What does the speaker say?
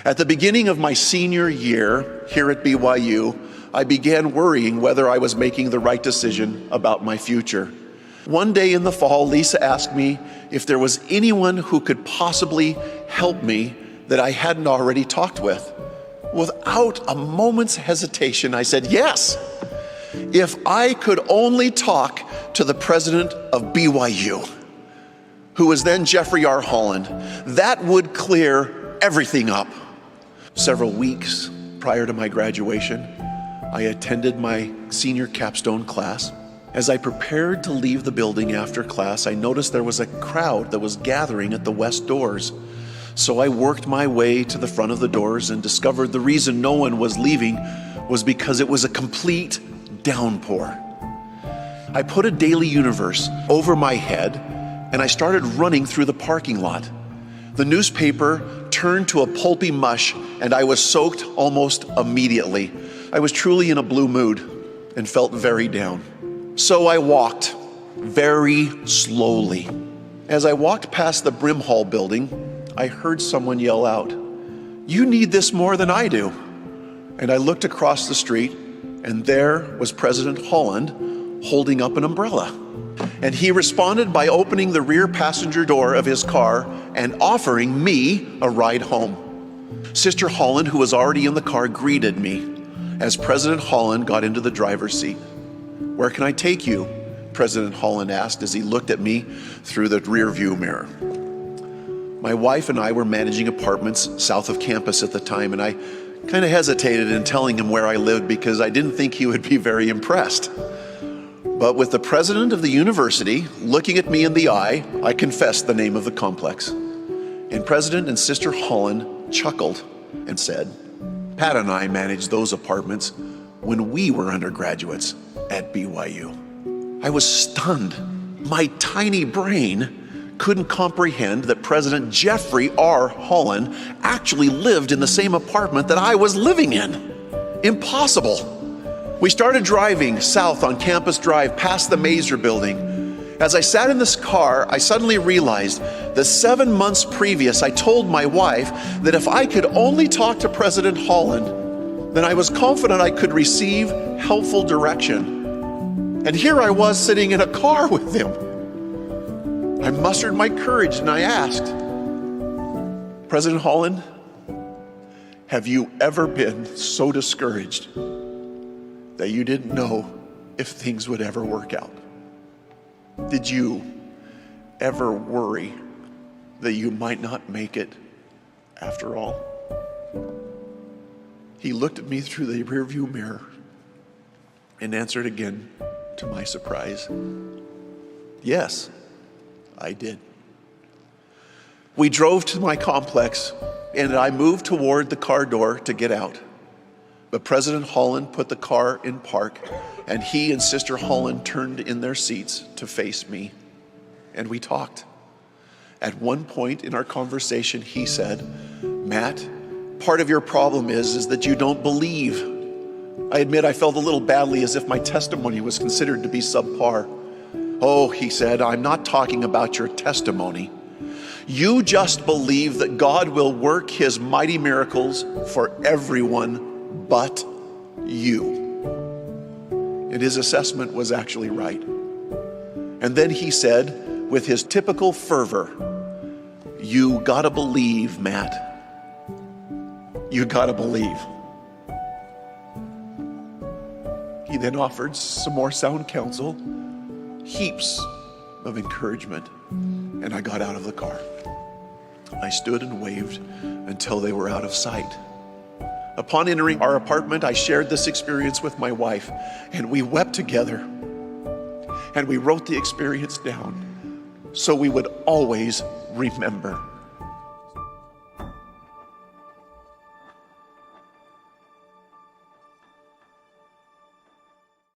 At the beginning of my senior year here at BYU, I began worrying whether I was making the right decision about my future. One day in the fall, Lisa asked me if there was anyone who could possibly help me that I hadn't already talked with. Without a moment's hesitation, I said yes. If I could only talk to the president of BYU, who was then Jeffrey R. Holland, that would clear everything up. Several weeks prior to my graduation, I attended my senior capstone class. As I prepared to leave the building after class, I noticed there was a crowd that was gathering at the west doors. So I worked my way to the front of the doors and discovered the reason no one was leaving was because it was a complete downpour. I put a Daily Universe over my head and I started running through the parking lot. The newspaper turned to a pulpy mush and I was soaked almost immediately. I was truly in a blue mood and felt very down. So I walked very slowly. As I walked past the Brimhall building, I heard someone yell out, "You need this more than I do." And I looked across the street, and there was President Holland holding up an umbrella. And he responded by opening the rear passenger door of his car and offering me a ride home. Sister Holland, who was already in the car, greeted me as President Holland got into the driver's seat. "Where can I take you?" President Holland asked as he looked at me through the rear view mirror. My wife and I were managing apartments south of campus at the time, and I kind of hesitated in telling him where I lived because I didn't think he would be very impressed. But with the president of the university looking at me in the eye, I confessed the name of the complex. And President and Sister Holland chuckled and said, "Pat and I managed those apartments when we were undergraduates at BYU." I was stunned. My tiny brain couldn't comprehend that President Jeffrey R. Holland actually lived in the same apartment that I was living in. Impossible. We started driving south on Campus Drive past the Mazer building. As I sat in this car, I suddenly realized that 7 months previous, I told my wife that if I could only talk to President Holland, then I was confident I could receive helpful direction. And here I was sitting in a car with him. I mustered my courage and I asked, "President Holland, have you ever been so discouraged that you didn't know if things would ever work out? Did you ever worry that you might not make it after all?" He looked at me through the rearview mirror and answered again, to my surprise, "Yes, I did." We drove to my complex and I moved toward the car door to get out. But President Holland put the car in park and he and Sister Holland turned in their seats to face me. And we talked. At one point in our conversation, he said, "Matt, part of your problem is that you don't believe." I admit I felt a little badly, as if my testimony was considered to be subpar. "Oh," he said, "I'm not talking about your testimony. You just believe that God will work his mighty miracles for everyone but you." And his assessment was actually right. And then he said, with his typical fervor, "You gotta believe, Matt. You gotta believe." He then offered some more sound counsel, heaps of encouragement, and I got out of the car. I stood and waved until they were out of sight. Upon entering our apartment, I shared this experience with my wife, and we wept together. And we wrote the experience down so we would always remember.